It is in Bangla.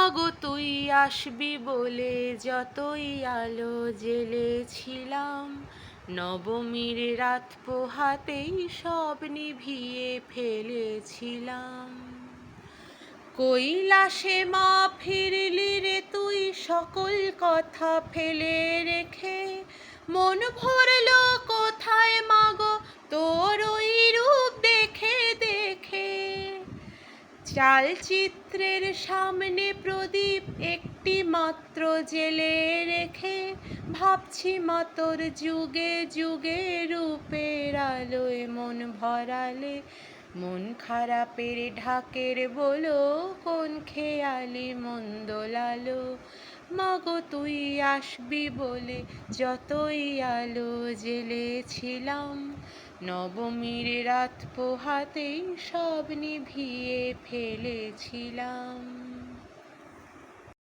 মাগো তুই আসবি বলে যতই আলো জ্বেলেছিলাম, নবমীর রাত পোহাতেই সব নিভিয়ে ফেলেছিলাম। কৈলাসে মা ফিরলি রে তুই সকল কথা ফেলে রেখে, মন ভরলো কোথায় মাগো তোর ওই রূপ দেখে দেখে। চালচিত্রের সামনে প্রদীপ একটি মাত্র জেলে রেখে, ভাবছি মা তোর যুগে যুগে রূপের আলোয় মন ভরালে। মন খারাপের ঢাকের বলো কোন খেয়ালি মন্দ লালো, মাগো তুই আসবি বলে যতই আলো জ্বেলেছিলাম, নবমীর রাত পোহাতেই সব নিভিয়ে ফেলেছিলাম।